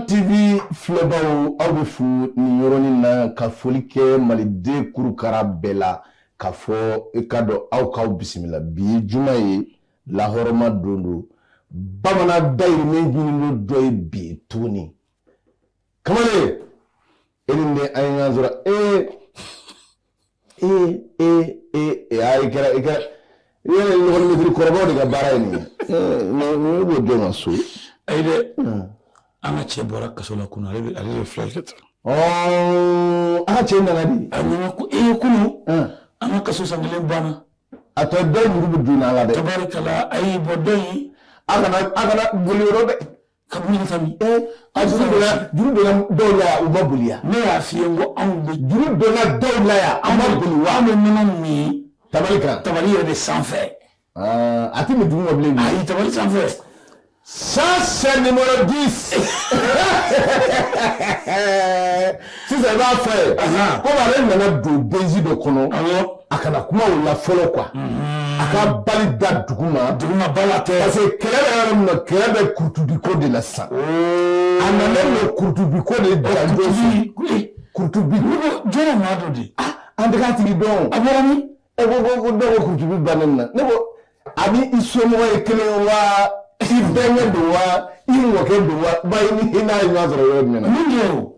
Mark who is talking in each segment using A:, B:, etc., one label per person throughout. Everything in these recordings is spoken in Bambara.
A: TV filɛbaw aw bɛ fu ni yɔrɔnin na ka foli kɛ maliden kurukara bɛɛ la ka fɔ i ka dɔn aw k'aw bisimila bi ye juma ye lahɔrɔma don don bamanan dayirimɛ ɲinini dɔ ye bi ye tuguni kamalen e ni ne an ye ɲɔgɔn sɔrɔ i kɛra i yɛrɛ ɲɔgɔnmɛtiri kɔrɔbaw de ka baara ye nin ye ne b'o dɔn ka so
B: ayi dɛ an ka cɛ bɔra kaso la kunun ale bɛ filɛ kɛ tan
A: an ka cɛ nana di
B: a nana ko kunun an ka kaso san kelen banna
A: a tɔ dɔ juru bɛ dun a la dɛ
B: tabarikala a y'i bɔ dɔ in
A: a kana boli yɔrɔ dɛ
B: ka boli ka mi
A: a juru donna dɔw la yan u ma boli yan
B: ne y'a f'i ye n ko anw bɛ
A: juru donna dɔw la yan an ma boli wa
B: an bɛ nɔnɔ min
A: tabali kan
B: tabali yɛrɛ de sanfɛ
A: a tɛ nin dugu ma bilen
B: ayi tabali sanfɛ
A: ça c'est numéro 10 sisan i b'a fɔ ye komi ale nana don benzi dɔ kɔnɔ a kana kuma o la fɔlɔ quoi a ka bali da duguma
B: bala tɛ
A: parce que kɛlɛ bɛ yɔrɔ min na kɛlɛ bɛ kurutubiko de la sisan a nana don kurutubiko de danjo fɛ kurutubi
B: jɔn maa dɔ de
A: an tɛ k'a tigi dɔn
B: a bɔra min
A: e ko dɔw ko kurutubi bannen na ne ko a ni i somɔgɔ ye kelen wa i bɛnkɛ don wa i mɔkɛ don wa ba i ni n'a ye ɲɔgɔn sɔrɔ yɔrɔ min na
B: mun de o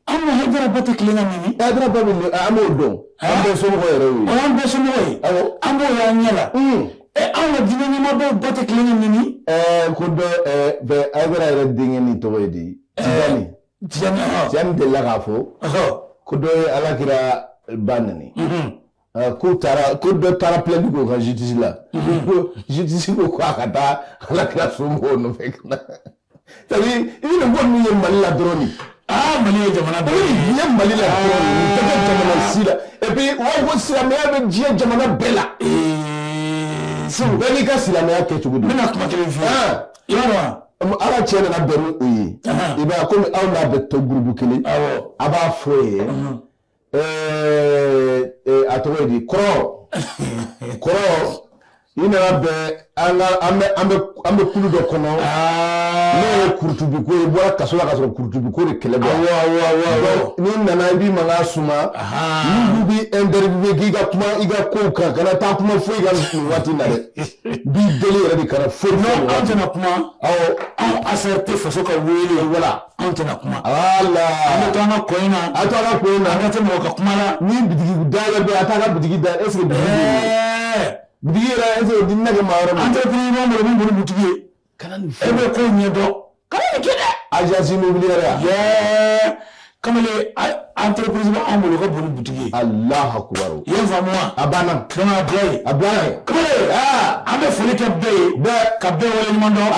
B: an ma Haidara ba tɛ tilen ka ɲini
A: Haidara ba bɛ an b'o dɔn an bɛɛ somɔgɔ yɛrɛ y'o ye
B: an bɛɛ somɔgɔ ye an b'o y'an ɲɛ la an ka diinɛ ɲɛmɔgɔw ba tɛ tilen ka ɲini
A: ko dɔ Haidara yɛrɛ denkɛ ni tɔgɔ ye di Tijani delila k'a fɔ ko dɔ ye Alakira ba nani ko dɔ taara plainte k'o ka justice la ko justice ko a ka taa Alakira somɔgɔw nɔfɛ ka na c'est à dire i bɛ nin ko ninnu ye Mali la dɔrɔn de
B: Mali ye jamana bɛɛ
A: ye diɲɛ Mali la dɔrɔn nin tɛ kɛ jamana si la et puis u b'a fɔ ko silamɛya bɛ diɲɛ jamana bɛɛ la bɛɛ n'i ka silamɛya kɛ cogo di
B: n bɛna kuma kelen f'i ye i b'a dɔn wa
A: ala cɛ nana bɛn ni o ye i b'a komi aw n'a bɛ to gurupu kelen a b'a fɔ ye a tɔgɔ ye di kɔrɔ i nana bɛn an bɛ kulu dɔ kɔnɔ n'o ye kurutubiko ye i bɔra kaso la ka sɔrɔ kurutubiko de kɛlɛ bɔ n'i nana i b'i mankan suma n'u b'i interviewer k'i ka kuma i ka kow kan kana taa kuma foyi ka nin waati na dɛ b'i deli yɛrɛ de kana foyi
B: an tɛna kuma anw affaire tɛ faso ka wele wala anw tɛna kuma
A: an
B: bɛ to an ka kɔ in na
A: an ka tɛ mɔgɔ ka kuma la ni bitigi dayɛlɛ bɛ a t'a ka bitigi da est ce que bitigi yɛrɛ est ce que dinɛ kɛ maa wɛrɛ ma
B: entrepreneur b'an bolo min bolo butigi ye e bɛ ko ɲɛdɔn kana nin kɛ dɛ
A: agence immobilière
B: kamalen entreprise b'an bolo ka bon ni butigi ye
A: Allahu akbar
B: i y'a faamu wa
A: a banna
B: kama a bila ye kamalen an bɛ foli kɛ bɛɛ ye ka bɛɛ waleɲuman dɔn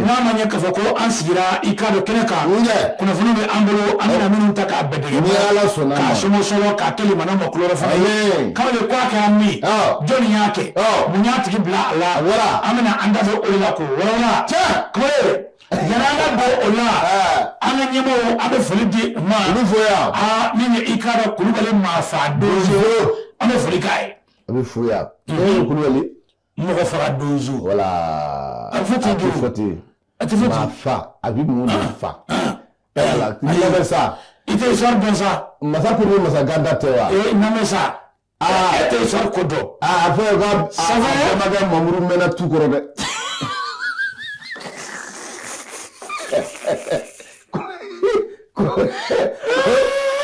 B: n'a ma ɲɛ k'a fɔ ko an sigira i k'a dɔn kɛnɛ kan kunnafoni bɛ an bolo an bɛna minnu ta k'a bɛɛ dege
A: ni Ala sɔnna
B: k'a sɔmɔsɔmɔ k'a kɛ limana ma kulɔrɔ fana ye kamalen ko a kɛra min jɔnni y'a kɛ mun y'a tigi bila a la an bɛna an da fɛ o de la k'o wɔlɔwɔla kamalen yanni an ka bɔ o la an ka ɲɛmɔgɔw an bɛ foli di ma
A: olu fɔ yan
B: min ye i k'a dɔn Kulubali maa fa donso an bɛ foli k'a ye
A: a bɛ fɔ yan ne ye Kulubali
B: mɔgɔ faga donso
A: wala
B: a fɔ ten a tɛ fɔ ten
A: maa fa a bɛ mun de fa yala i lamɛn sa
B: i tɛ histoire dɔn sa
A: masa ko ni masa ganda tɛ wa
B: lamɛn sa e tɛ histoire ko dɔn
A: a fɔ ka Samakɛ Mamuru mɛnna tu kɔrɔ dɛ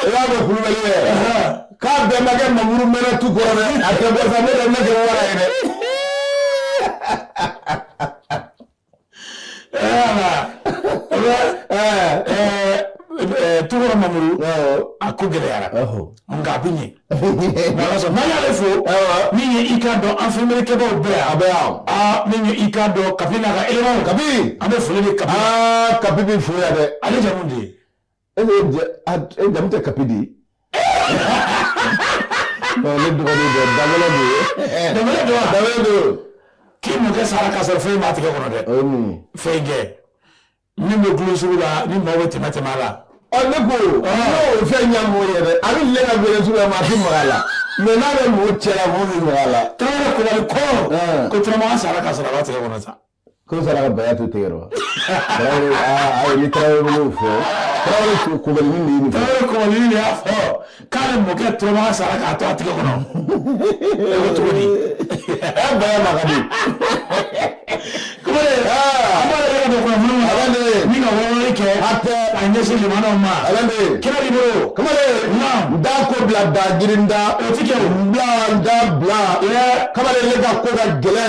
A: i b'a dɔn Kulubali yɛrɛ k'a bɛnbakɛ Mamuru mɛnna tu kɔrɔ dɛ a tɛ bɔ sa ne tɛ ne kɛ wara ye dɛ
B: Tukɔrɔ Mamuru a ko gɛlɛyara nka a bɛ ɲɛ n'Ala sɔnna n'an y'ale fo min ye i k'a dɔn infirmierikɛbaw bɛɛ yan min ye i k'a dɔn Kapi n'a ka éléments Kapi an bɛ foli di Kapi
A: Kapi bɛ fo yan dɛ
B: ale jamu de ye
A: e jamu tɛ Kapi de ne dɔgɔnin dɛ Danbɛlɛ don
B: k'i mɔkɛ sara k'a sɔrɔ fɛn b'a tigɛ kɔnɔ dɛ fɛn kɛ min bɛ gulon sugu la ni maaw bɛ tɛmɛ a la
A: ne ko n'o fɛn ɲɛmɔgɔ ye dɛ a bɛ lɛ ka gulon sugu la maa ti maga a la mais n'a bɛ mɔgɔ cɛ la mɔgɔ bɛ maga a la
B: Tarawele Kulubali ko turamagan sara k'a sɔrɔ a b'a tigɛ kɔnɔ sa
A: ko sara ka baya to tegero ay ni trawe mo fo trawe ko bal min ni
B: trawe ko ni ya fo kala mo ke troma sara ka to atike ko no e to ni
A: baya magadi
B: ko le amara ko ko mo
A: alande
B: ni ga wo ke
A: hatta
B: anye se limana ma
A: alande
B: kira libro
A: kamale da ko bla da girinda
B: o tike
A: bla kamale le ga ko ga gele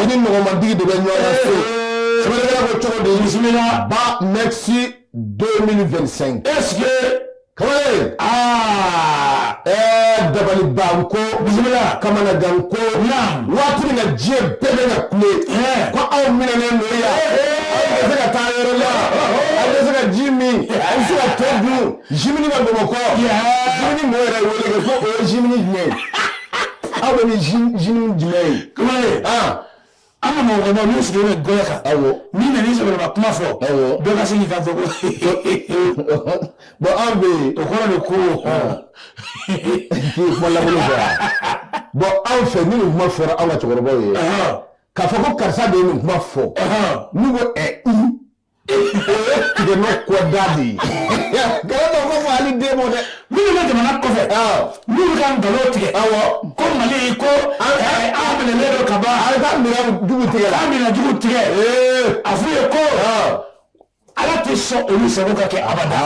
A: ni no mandi de be nyoya so kamale le ko chogo de
B: bismillah
A: ba merci 2025
B: est-ce que
A: kamale dabali banko
B: bismillah
A: kamana ganko wati na je bebe na kule ko aw minane no ya aw ka tayero la aw ka jimi aw ka tobu jimi ni ba ko jimi ni mo era wole ko o jimi ni ne aw ni jimi jimi
B: kamale ama mo ko no su de goya ka
A: awo
B: ni na ni se ba kuma fo do ka sini ka to ko
A: bo ambe
B: to ko le ko
A: ki mo la bolo bo aw fe ni mo fora aw ka chokoro bo ye ka fo ko karsa de ni mo fo ni go de no ko dadi gara do ko ali de mo de
B: ni le de mana ko fe ni kan galo tige
A: awo
B: ko mali ko amene le do kaba
A: ka mira dubu tige la
B: amina dubu tige afuye ko ala te so olu se ko ka ke abada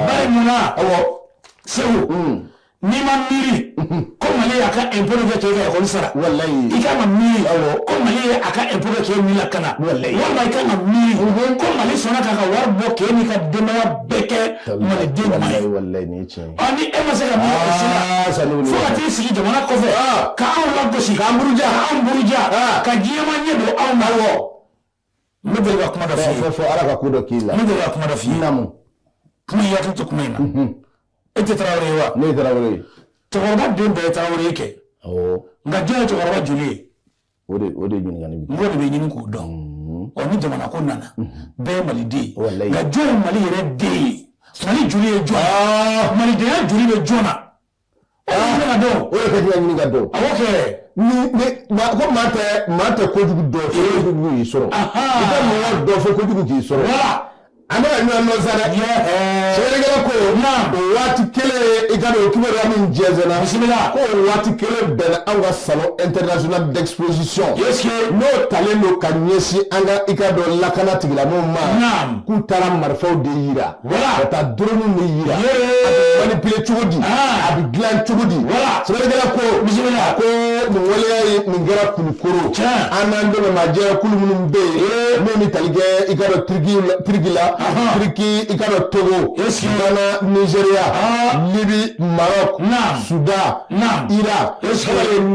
B: bari muna
A: awo
B: sewu ni ma miri ko mali aka imporo ke ke ko sara
A: wallahi
B: ika ma miri ko mali aka imporo ke mi la kana
A: wallahi
B: wallahi ka ma miri ko mali sona ka war bo ke ni ka demaya beke mali de
A: wallahi ni che
B: ani e ma se ka mi sina fo ka ti sigi jamana ko fe ka aw la gosi ka amburuja ka jiyama nyedo aw ma wo me de ka kuma da fi
A: fo ara ka kudo kila
B: me de ka kuma da fi
A: namu
B: kuma ya to kuma ina ete Traoré wa
A: ne Traoré
B: cɛkɔrɔba den bɛɛ Traoré kɛ nka jɔn ye cɛkɔrɔba joli ye
A: o de ɲininkali bi
B: mɔgɔ de bɛ ɲini k'o dɔn ni jamana ko nana bɛɛ ye maliden nka jɔn ye Mali yɛrɛ den ye Mali joli ye jɔn malidenya joli bɛ jɔn na o ye ɲininka dɔn
A: o de ka di ɲininka dɔn
B: awɔ kɛ
A: ko maa tɛ kojugu dɔn fo kojugu y'i sɔrɔ i ka mɔgɔ dɔn fo kojugu k'i sɔrɔ an bɛka ɲɔgɔn dɔn sa dɛ sɛbɛnnikɛla ko o waati kelen i ka dɔn o kibaruya min jɛnsɛnna ko o waati kelen bɛnna anw ka salon international d'exposition n'o talen don ka ɲɛsin an ka i ka dɔn lakana tigilamɔgɔw ma k'u taara marifaw de yira ka taa drone de yira a bɛ manipule cogo di a bɛ dilan cogo di sɛbɛnnikɛla ko nin waleya ye nin kɛra Kulukoro an n'an dɛmɛ majɛ kulu minnu bɛ yen min bɛ tali kɛ i ka dɔn Turki la Turki i ka dɔn Togo Ghana Nigeria Libye Maroc Sudan Iran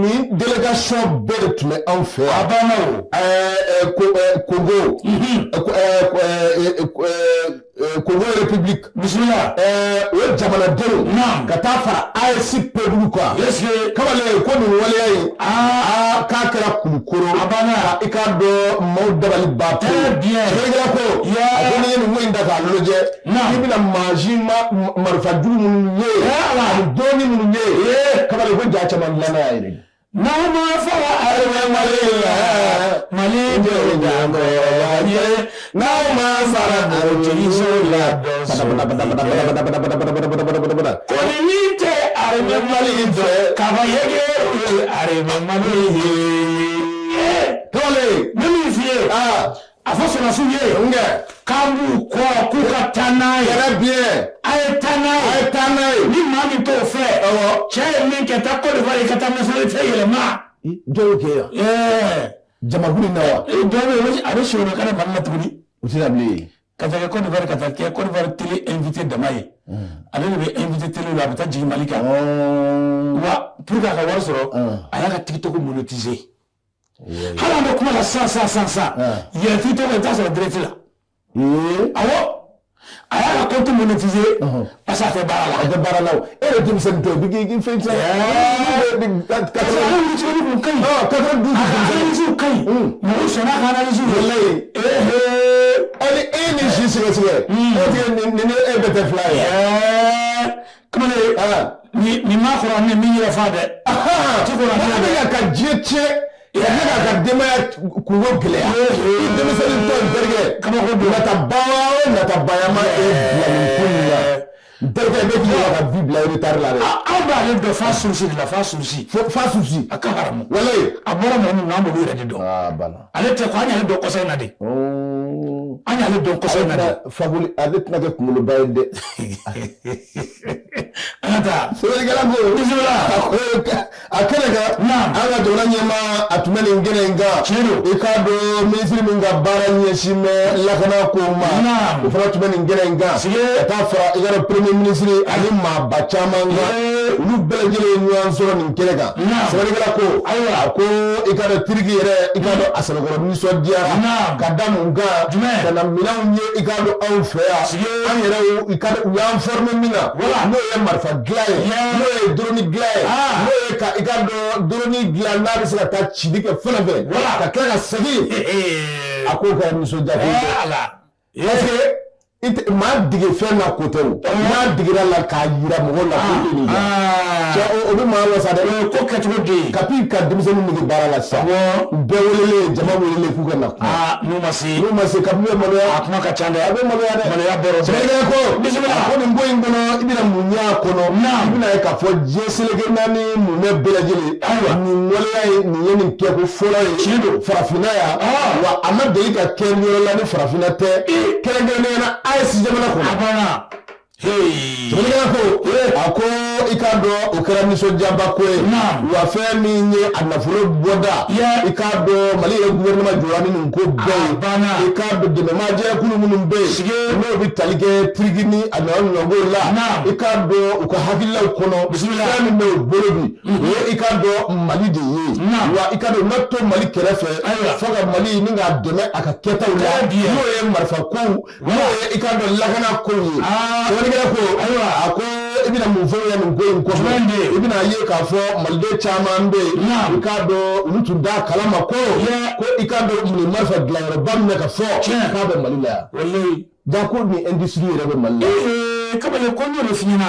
A: ni délégation bɛɛ de tun bɛ anw fɛ Congo Congo République bisimila o ye jamanadenw ka taa fara AES peuple kan kamalen ko nin waleya ye k'a kɛra Kulukoro i k'a dɔn maaw dabali ba pe sɛbɛnnikɛla ko a ko n'i ye nin ko in da k'a lajɛ k'i bɛna mansin marifa jugu minnu ye ani dɔɔni minnu ye kamalen ko jaa caman dilanna y'a yɛrɛ
B: n'aw ma fara arimɛ Mali la Mali bɛ ɲamɔgɔ ye n'aw ma fara aritigiso la kɔni min tɛ arimɛ Mali fɛ kaba yege o ye arimɛ Mali ye tɔle ne min f'i ye a fɔ sɔrɔsiw ye k'an b'u kɔ k'u ka taa n'a ye yɛrɛ bien a ye taa n'a ye ni maa min t'o fɛ cɛ ye min kɛ taa Côte d'Ivoire ka taa nationalité yɛlɛma
A: jɔn kɛ yan jamakulu na wa
B: dɔw bɛ yen a bɛ sɔrɔ kana Mali la tuguni
A: o tɛ na bilen
B: ka taa kɛ Côte d'Ivoire ka taa kɛ Côte d'Ivoire télé invité dama ye ale de bɛ invité télé la a bɛ taa jigin Mali kan wa pour que a ka wari sɔrɔ a y'a ka TikTok monétiser hali an bɛ kuma la sisan yɛrɛ TikTok i bɛ taa sɔrɔ direct la awɔ a y'a ka compte monétiser parce que a tɛ baara la
A: a tɛ baara la o e yɛrɛ denmisɛnnin tɛ bi k'i fɛn caman
B: parce que analyse kun ka ɲi 92 ka ɲi mɔgɔw sɔnna a ka analyse
A: wallahi ni e ni si sɛgɛsɛgɛ o tɛ ni e bɛɛ tɛ fila ye
B: kamalen nin maa kɔrɔ ni min yɛrɛ fa dɛ
A: a bɛ ka diɲɛ tiɲɛ ka demaya kungo gɛlɛya denmisɛnnin tɔ n terikɛ nata bayama bila nin ko nin na n terikɛ ne k'i ka vie bila retard la dɛ
B: aw b'ale dɔn fa surusi de la fa surusi a ka haramu
A: walayi
B: a bɔra mɔgɔ min na an b'olu yɛrɛ de dɔn
A: bana
B: ale tɛ ko an y'ale dɔn kɔsɔ in na de an y'ale dɔn kɔsɔ in na de
A: Fakoli ale tɛna kɛ kunkoloba ye dɛ
B: an ka taa
A: sɛbɛnnikɛla ko
B: bisimila
A: a kɛnɛ kan an ka jamana ɲɛmaa a tun bɛ nin kɛnɛ in kan i k'a dɔn minisiri min ka baara ɲɛsin bɛ lakana ko ma o fana tun bɛ nin kɛnɛ in kan ka taa fara i ka dɔn premier ministre ani maaba caman kan olu bɛɛ lajɛlen ye ɲɔgɔn sɔrɔ nin kɛnɛ kan sɛbɛnnikɛla ko a ko i k'a dɔn tiriki yɛrɛ i k'a dɔn a sɛbɛkɔrɔ nisɔndiyara ka da mun kan ka na minɛnw ye i k'a dɔn anw fɛ yan an yɛrɛ i k'a dɔn u y'an former min na n'o ye marifa dilan ye n'o ye drone dilan ye n'o ye ka i k'a dɔn drone dilan n'a bɛ se ka taa cili kɛ fɛn fɛn ka tila ka segin a k'o kɛra nisɔndiya maa dege fɛn na ko tɛ o maa digera la k'a yira mɔgɔw la ko e nin kɛ cɛ o bɛ maa wasa dɛ
B: ko kɛcogo de ye
A: kapi ka denmisɛnnin nege baara la sisan u bɛɛ welelen jama welelen k'u ka na kuma
B: n'u ma se
A: kapi bɛ maloya
B: a kuma ka ca dɛ
A: a bɛ maloya dɛ
B: maloya bɔrɔ
A: sɛbɛnkɛ ko a ko nin ko in kɔnɔ i bɛna mun y'a kɔnɔ i bɛna ye k'a fɔ diɲɛ seleke naani mun bɛ bɛɛ lajɛlen nin waleya ye nin ye nin kɛ ko fɔlɔ ye farafinna yan wa a ma deli ka kɛ yɔrɔ la ni farafinna tɛ kɛrɛnkɛrɛnnenya na AES jamana kɔnɔ sɛbɛnkɛ ko a ko i k'a dɔn o kɛra nisɔndiyaba ko ye wa fɛn min ye a nafolo bɔda i k'a dɔn Mali yɛrɛ gouvernement jɔra ni nin ko bɛɛ ye i k'a dɔn dɛmɛmaajɛkulu minnu bɛ yen n'o bɛ tali kɛ tiriki ni a ɲɔgɔnnaw la i k'a dɔn u ka hakililaw kɔnɔ fɛn min bɛ u bolo bi o ye i k'a dɔn Mali de ye wa i k'a dɔn u ma to Mali kɛrɛfɛ fo ka Mali ni k'a dɛmɛ a ka kɛtaw la n'o ye marifa kow n'o ye i k'a dɔn lakana kow ye sɛbɛnnikɛla ko a ko i bɛna mun fɔ nin ko in kɔfɛ i bɛna ye k'a fɔ maliden caman bɛ yen i k'a dɔn olu tun t'a kalama ko i k'a dɔn nin marifa dilanyɔrɔba min bɛ ka fɔ k'a bɛ Mali la yan ja ko nin industrie yɛrɛ bɛ Mali la
B: kabini ko n y'o de f'i ɲɛna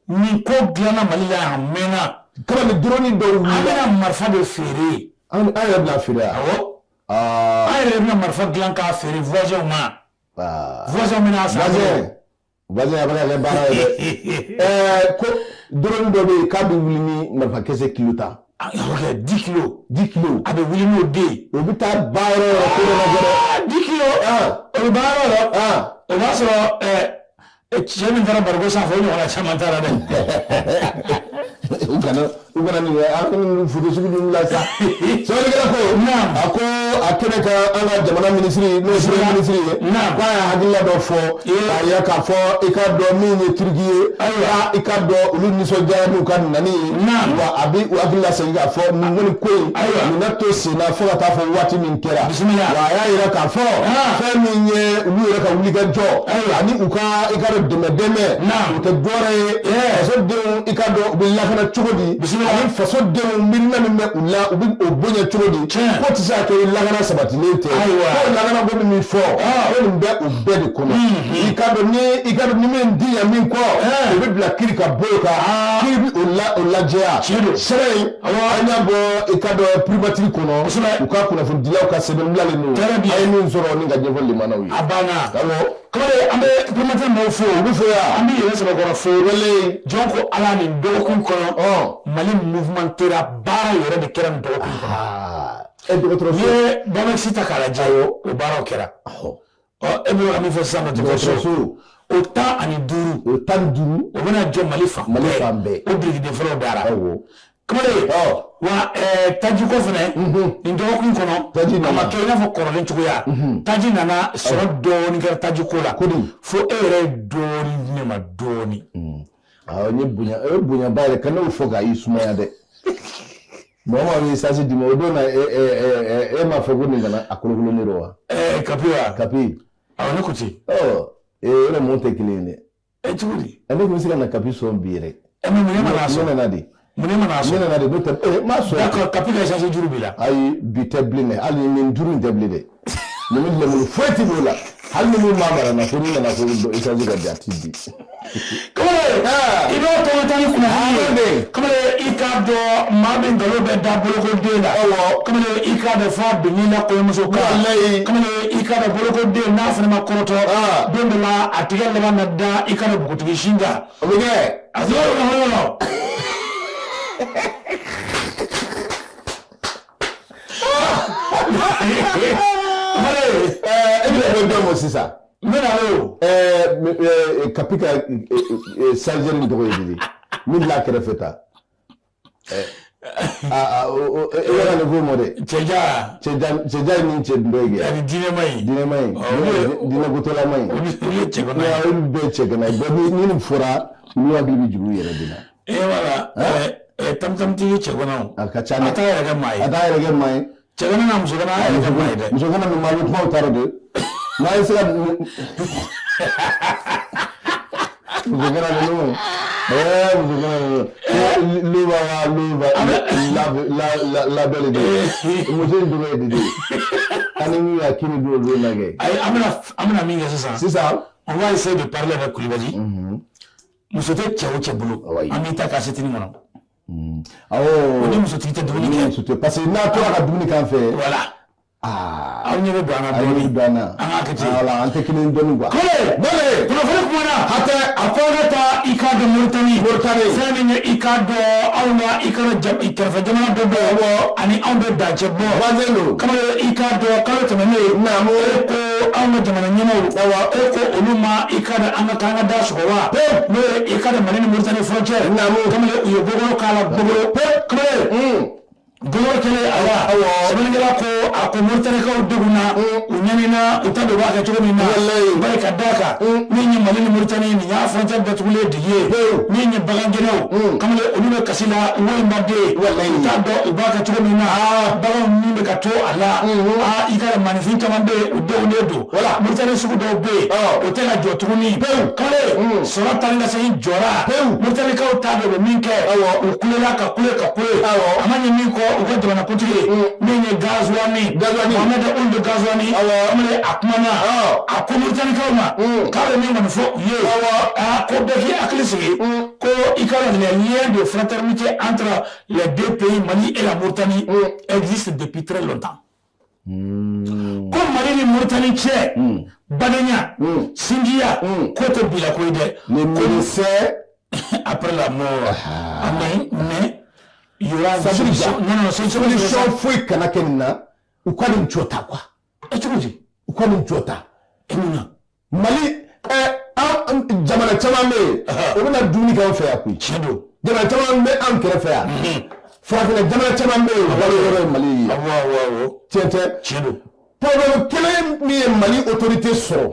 B: nin ko dilanna Mali la yan a mɛnna
A: kabini drone dɔw wulila
B: an bɛna marifa de feere
A: an yɛrɛ bɛna feere yan
B: an yɛrɛ bɛna marifa dilan k'a feere voisins ma voisins bɛna san
A: voisin a bɛ ka kɛ baara ye dɛ ko drone dɔ bɛ yen k'a bɛ wuli ni marifakisɛ kilo tan
B: a bɛ kɛ 10 kilos a bɛ wuli n'o den ye
A: o bɛ taa baara yɔrɔ ko dɔ la dɔrɔn
B: 10 kilos o bɛ baara yɔrɔ o b'a sɔrɔ cɛ min taara bariko sanfɛ o ɲɔgɔnna caman taara dɛ
A: u kana nin an foto sugu ninnu la sa sɛbɛnnikɛla ko a ko a kɛnɛ kan an ka jamana minisiri n'o ye premier ministre ye k'a y'a hakilila dɔ fɔ k'a yira k'a fɔ i k'a dɔn min ye turiki ye i k'a dɔn olu nisɔndiyara n'u ka nani ye wa a bɛ u hakili lasegin k'a fɔ nin kɔni ko in nin na to sen na fo ka taa fɔ waati min kɛra wa a y'a yira k'a fɔ fɛn min ye olu yɛrɛ ka wulikajɔ ani u ka i k'a dɔn dɛmɛ o tɛ dɔwɛrɛ ye fasodenw i k'a dɔn u bɛ lakana cogo di ani fasodenw miirina min bɛ u la u bɛ o bonya cogo di ko tɛ se ka kɛ lakana sabatilen tɛ ko lakana ko min fɔ ko nin bɛ o bɛɛ de kɔnɔ i k'a dɔn ni min di yan min kɔ o bɛ bila kiri ka bɔ kan kiri bɛ o lajɛya sɛbɛn in an y'a bɔ i k'a dɔn primatire kɔnɔ u ka kunnafonidilaw ka sɛbɛn bilalen don a ye min sɔrɔ ni ka ɲɛfɔli limanaw ye
B: a banna kɔrɔ an bɛ primatire mɔgɔw fo u bɛ fo yan an bɛ yɛrɛ sɛbɛkɔrɔ fo wele jɔn ko ala nin dɔgɔkun kɔnɔ Mali mouvement tera baara yɛrɛ de kɛra nin dɔgɔkun kɔnɔ dɔgɔtɔrɔso ye Bamaki ta k'a lajɛ o baaraw kɛra e bɛ ka min fɔ sisan dɔgɔtɔrɔso o 15 o bɛna jɔ Mali fan bɛɛ o birikiden fɔlɔ dara kamalen wa taji ko fɛnɛ nin dɔgɔkun kɔnɔ a ma kɛ i n'a fɔ kɔrɔlen cogoya taji nana sɔrɔ dɔɔni kɛra taji ko la fo e yɛrɛ ye dɔɔni di ne ma dɔɔni
A: ni bonyaba yɛrɛ ka n'o fɔ k'a y'i sumaya dɛ mɔgɔ ma bɛ sasi di ma o don na e m'a fɔ ko nin kana a kolokololen don wa
B: kapi wa
A: kapi
B: awɔ ne ko ten
A: yɔrɔ mun tɛ kelen ye dɛ
B: cogo di
A: ne tun bɛ se ka na kapi sɔn bi yɛrɛ
B: mun ye mana sɔn
A: ne nana de
B: mun ye mana sɔn
A: ne nana de n'o tɛ m'a sɔn
B: d'accord kapi ka sasi juru b'i la
A: ayi bi tɛ bilen dɛ hali nin juru in tɛ bilen dɛ nin lemuru foyi tɛ b'o la hali ni mun mamara na ko ni na ko do isaji ga jatibi
B: il doit tomber dans le comme il cadre Marvin Galobe d'Abolo de la comme il cadre fort de Nina Komuso comme il cadre Bolo de Nafana Makoto de la Atiga Nada Ikano Butishinga no
A: c'est ça. Kapika Salgeri ndogo yidi. Min la kerefeta. Era ne go mode. Cheja ni che ndoge.
B: Ani dine mai.
A: Dine gotola mai. Ya be chega na ni fura ni wa bi jugu yera dina.
B: Wala tam ti chega na.
A: Akachana.
B: Ataya ga mai. Chega na musogana ga mai de.
A: Musogana no malu twa tarode. Mas será la belle idée. C'est ça.
B: On va essayer de parler avec Koulibaly. Nous sommes Tchaouboulou. Amita Kassetini. On est Moussotite de
A: parce que n'a pas à Dominique en fait.
B: Voilà.
A: Aw ñebe dana ala ante kinin donu ba
B: bale ko fa ko na hata afona ta ikado murtani sani ikado awna ikado jam ikarfa jama do ani ambe da jebo wazelo kama ikado kala tamane na mo ko awna jama nyama dawa ko uluma ikado anga kanga da so wa no ikado manene murtani frontier na mo kama yo bogo kala bogo kama Golo kele awa sabengela ko akomurtane ko duguna unyamina utabe waka chomina bare kadaka ninyi malini murtane ni ya frontier betule diye ninyi bagangeno kamle onube kasila ngoi mbade utado ubaka chomina bago nimbe kato ala ikara manifinta mande udeonedo murtane sugu do be otela jotuni kale sorata nga sahi jora murtane ka utabe minke ukulela ka kule amanye minko uko jamana kuntigi ninye gazwani Mohamed Ould gazwani amale akmana akumurtani kawma kale ni manfo ye ko defi aklisi ko ikara les liens de fraternité entre les deux pays Mali et la Mauritanie existent depuis très longtemps. Comme Mali et Mauritanie tchè Badenya Singia Koto Bilakoide
A: les ministères
B: après la mort mais il y aura
A: une solution fouille kanakenina ukwani mchota kwa
B: echuji
A: ukwani mchota
B: emuna
A: Mali jamana chamame obuna duni ka fa yakui
B: chedo
A: jamana chamame am kere fa frafina jamana chamame wala Mali
B: wa
A: tete
B: chedo
A: problème kele mi Mali autorité soro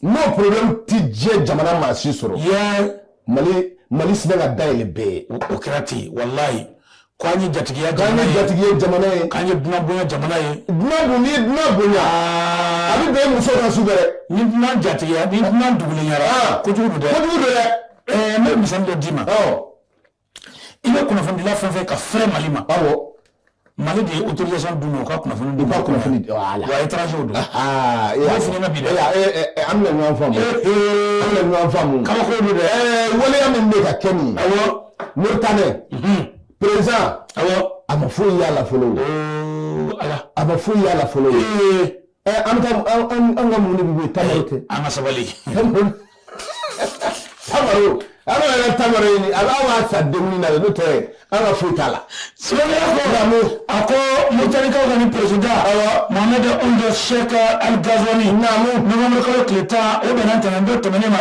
A: no problème ti je jamana ma si soro Mali sina daile be
B: okrati wallahi kwani jatigiya
A: jamana
B: kanye dunabonya jamana ye
A: dunabonya abi be muso ka subere
B: ni dunan jatigiya ni dunan dugule yara ko jugu de me misando dima ile kuna fondila fanfɛ ka frère Malima Mali de autorisation duno ka kuna fondi
A: wala
B: wa étranger do
A: ya fini na bi de am na nwan famu
B: kama ko do de
A: wala ya min ne ka keni Mauritanie président amafu yala folo amafu yala folo am ga muni bi tamarote
B: ama sabali
A: tamaro ana tamaro ni alawa sademi na no te ana futala
B: solo ko ako mutani ka ni président Mohamed Ould Sheikh Al Ghazouani no ko kleta o benan tan ndo to menema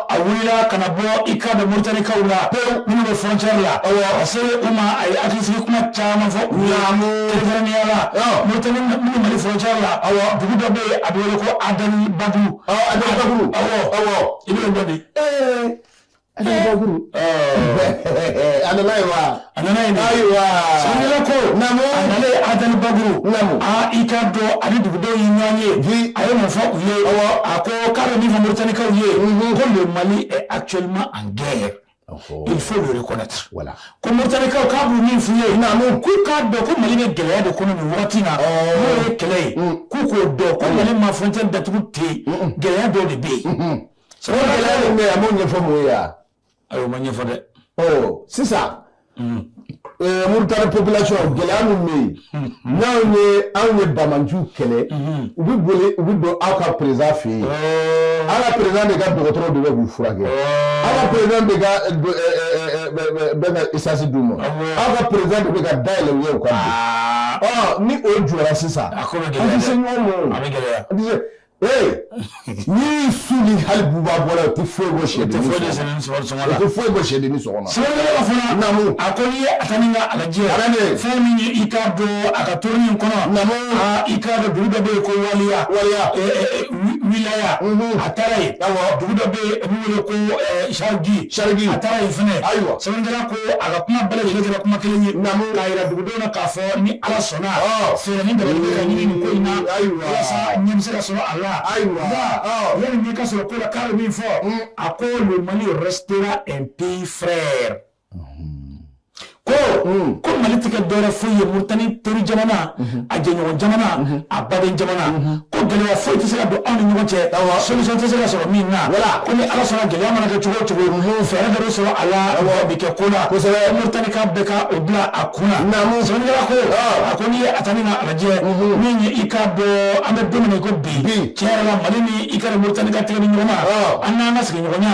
B: awila kana bo ikada mutani ka ula ni no frontière la ase uma ay akisi kuma chama fo telefoni ala mutani ni mali frontière la dugu do be adole ko Adel Bagou ile ndodi
A: Adabaguru ananaiwa sanela ko
B: namo anale Adel Bagou ikado ani dugudo yinyanye ayo mofo uye ako kare ni Mauritanie ka uye ko le Mali est actuellement en guerre Il faut le reconnaître.
A: Voilà.
B: Comme Mauritanie ka bu min fuye na mo ku ka do ko Mali be gɛlɛya de kono ni wagati na o ye kɛlɛ ku ko do ko Mali ma frontière datugu te gɛlɛya do de be
A: so gɛlɛya me amo ɲɛfɔ mo ya
B: ayo ma ɲɛfɔ dɛ
A: sisan Mauritanie population gɛlɛya min bɛ yen n'anw ye Bamanju kɛlɛ u bɛ don aw ka président fɛ yen aw ka président de ka dɔgɔtɔrɔ de bɛ k'u furakɛ aw ka président de bɛ ka essence d'u ma aw ka président de bɛ ka dayɛlɛ u ye u ka don ni o jɔra sisan a tɛ se ɲɔgɔn ma ni su ni hali buba bɔra o tɛ foyi bɔ sɛden ni sɔgɔma o tɛ foyi bɔ sɛden ni sɔgɔma
B: sɛbɛnnikɛla fana namu a ko n'i ye a ta ni ka alajɛ fɛn min ye i k'a dɔn a ka tɔɔrɔ in kɔnɔ namu i k'a dɔn dugu dɔ bɛ yen ko wilaya a taara yen dugu dɔ bɛ yen min wele ko sarigi a taara yen fɛnɛ sɛbɛnnikɛla ko a ka kuma bɛɛ lajɛlen kɛra kuma kelen ye namu k'a yira dugudenw na k'a fɔ ni Ala sɔnna fɛɛrɛ ni dabali bɛ ka ɲini nin ko in na walasa ɲɛ bɛ se ka sɔrɔ a la yani ni ka sɔrɔ ko la k'ale min fɔ a ko le Mali restera un pays frère ko Mali tɛ kɛ dɔwɛrɛ foyi ye Mauritanie teri jamana a jɛɲɔgɔn jamana a baden jamana ko gɛlɛya foyi tɛ se ka don aw ni ɲɔgɔn cɛ solution tɛ se ka sɔrɔ min na ko ni Ala sɔnna gɛlɛya mana kɛ cogo o cogo fɛɛrɛ dɔ bɛ sɔrɔ a la bi kɛ ko la kosɛbɛ Mauritanie ka bɛɛ ka o bila a kun na sɛbɛnnikɛla ko a ko n'i ye a ta ni ka lajɛ min ye i k'a dɔn an bɛ don min na ko bi tiɲɛ yɛrɛ la Mali ni i ka Mauritanie ka tɛgɛ ni ɲɔgɔn ma an n'an ka sigi ɲɔgɔnya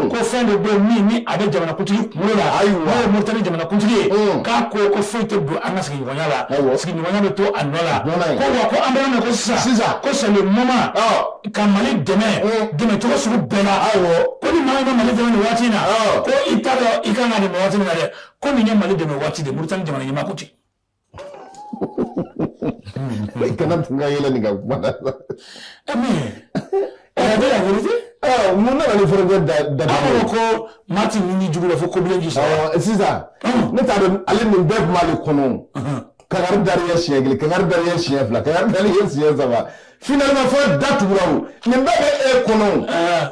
B: ko fɛn dɔ bɛ yen min ni a bɛ jamanakuntigi kunkolo la n'o ye Mauritanie jamanakuntigi ye k'a ko foyi tɛ don an ka sigiɲɔgɔnya la sigiɲɔgɔnya bɛ to a nɔ la ko wa ko an bɛ yɔrɔ min ko sisan ko c'est le moment ka Mali dɛmɛ cogo sugu bɛɛ la ko ni maa min bɛ Mali dɛmɛ nin waati in na ko i t'a dɔn i kan ka dɛmɛ waati min na dɛ ko nin ye Mali dɛmɛ waati de Mauritanie jamana ɲɛmaa ko ten.
A: kana tun ka yɛlɛ nin ka kuma na mun nana ni fɔlɔ da
B: ko maa ti nin jugu la fo ko bilen ji sɔrɔ
A: sisan ne t'a dɔn ale nin bɛɛ tun b'ale kɔnɔ Kakari dariya siɲɛ kelen Kakari dariya siɲɛ fila Kakari dariya siɲɛ saba finalement fɔ da tugura o nin bɛɛ bɛ e kɔnɔ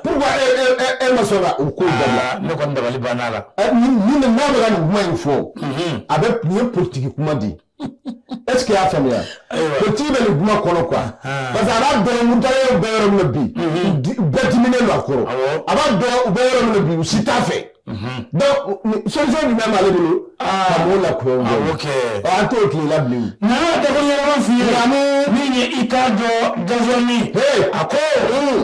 A: pourquoi e ma sɔn ka o ko dabila
B: ne kɔni dabali banna la
A: ni n'a bɛ ka nin kuma in fɔ a bɛ nin ye politique kuma di est-ce que y'a faamuya politique bɛ nin kuma kɔnɔ quoi parce que a b'a dɔn Mauritaniens bɛ yɔrɔ min na bi bɛɛ diminen don a kɔrɔ a b'a dɔn u bɛ yɔrɔ min na bi u si t'a fɛ donc solution jumɛn b'ale bolo ka mɔgɔw lakulonkɛ an t'o tile la bilen
B: nka an ka dabali yɛlɛma f'i ye min ye i k'a dɔn gasoil a ko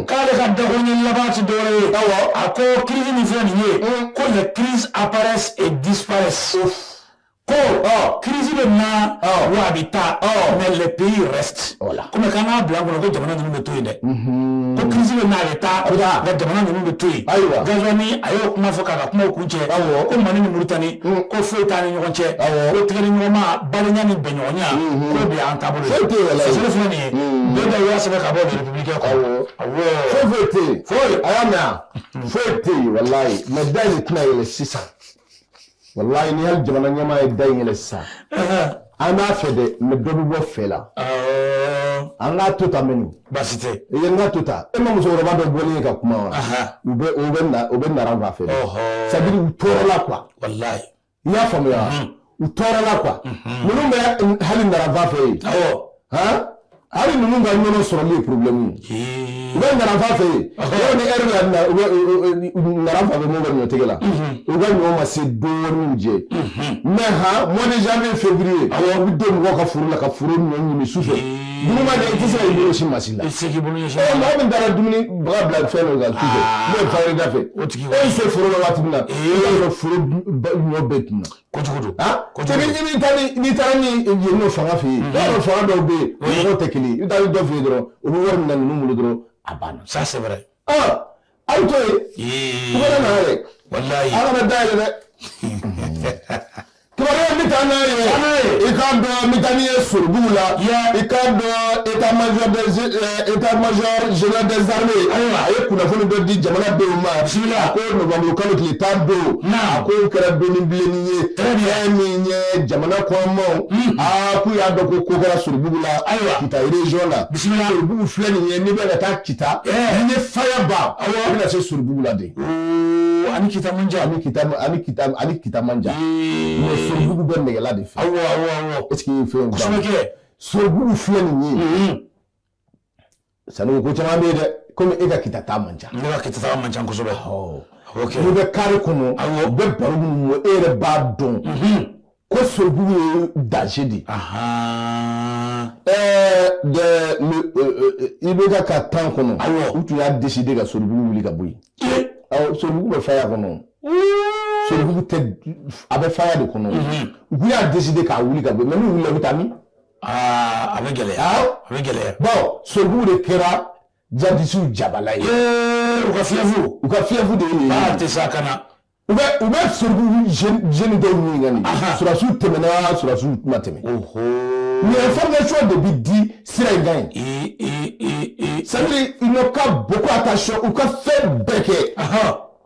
B: k'ale ka dabali laban ti dɔwɛrɛ ye a ko crise min filɛ nin ye ko les crises apparaissent et disparaissent ko crise bɛ na wa a bɛ taa mais les pays restent komi k'an k'a bila an kɔnɔ ko jamana ninnu bɛ to yen dɛ ko crise bɛ na a bɛ taa nka jamana ninnu bɛ to yen gasoil a y'o kuma fɔ k'a ka kumaw kun cɛ ko Mali ni Mauritanie ko foyi t'a ni ɲɔgɔn cɛ ko tigɛli ɲɔgɔn ma balenya ni bɛnɲɔgɔnya k'o de y'an taabolo ye sɛsɛrɛ filɛ nin ye bɛɛ da y'a sɛbɛn ka bɔ le républicain kɔ
A: foyi tɛ yen a y'a mɛn foyi tɛ yen walayi mais da in tɛna yɛlɛ sisan wallahi ni hali jamana ɲɛmaa ye da in yɛlɛ sisan an b'a fɛ dɛ mais dɔ bɛ bɔ fɛ la an k'a to ta mɛni
B: baasi tɛ
A: i ye n ka to ta e ma musokɔrɔba dɔ bɔlen ye ka kuma wa u bɛ naran fa fɛ dɛ c'est à dire u tɔɔrɔla quoi
B: wallahi
A: i y'a faamuya u tɔɔrɔla quoi ninnu bɛ hali naran fa fɛ yen hali ninnu ka ɲɔnɔ sɔrɔli ye problème ye u bɛ naran fa fɛ yen yɔrɔ ni heure la naran fa bɛ mun ka ɲɔ tigɛ la u ka ɲɔ ma se dɔɔnin jɛ mais mois de janvier février u bɛ don mɔgɔw ka foro la ka foro ɲɔ ɲimi su fɛ dugu ma ɲɛ i tɛ se ka i bolo si masi la mɔgɔ min taara dumuni baga bila fɛn dɔ kan su fɛ n'o ye farida fɛ e se foro la waati min na i b'a sɔrɔ foro ɲɔ bɛɛ tun na n'i taara ni yen n'o fanga fɛ yen i b'a dɔn fanga dɔw bɛ yen o mɔgɔw tɛ kelen i bɛ taa dɔ fɛ yen dɔrɔn o bɛ wari min na ninnu bolo dɔrɔn a banna
B: ça c'est vrai
A: aw to yen u bɛ na yɛrɛ
B: wallahi
A: ala ka da yɛlɛ dɛ kibaruya n bɛ taa n'a ye i k'a dɔn n bɛ taa n'i ye Sorobugu la i k'a dɔn état major général des armées a ye kunnafoni dɔ di jamanadenw ma a ko novembre kalo tile 10 don a ko kɛra donni bilenni ye fɛn min ye jamana kɔnɔmaw k'u y'a dɔn ko kɛra Sorobugu la Kita région la Sorobugu filɛ nin ye n'i bɛ ka taa Kita n'i ye faya ban i bɛna se Sorobugu la de
B: ani kita manja
A: mais Sorbugu bɛ nɛgɛla de fɛ
B: awɔ
A: est-ce que fɛn
B: kosɛbɛ kɛ
A: Sorbugu filɛ nin ye sanu ko caman bɛ ye dɛ comme e ka kita ta man ca
B: ne ka kita ta man ca kosɛbɛ
A: ok ni bɛ carré kɔnɔ u bɛ baro minnu e yɛrɛ b'a dɔn ko Sorbugu ye danger de i bɛ ka temps kɔnɔ u tun y'a décider ka Sorbugu wuli ka bɔ yen Sorbugu bɛ faya kɔnɔ Sorbugu tɛ a bɛ faya de kɔnɔ u y'a décider k'a wuli ka bɔ yen mais n'u wulila u bɛ taa min
B: a bɛ gɛlɛya
A: bon Sorbugu de kɛra jadisiw jabala ye
B: u ka fiyewu de ye tɛ sa kana
A: u bɛ Sorbugu jeune dɔw ɲininka nin surasiw tɛmɛna surasiw ma tɛmɛ mais information de bi di sira in kan ye c'est-à-dire ils n'ont qu'à beaucoup attention u ka fɛn bɛɛ kɛ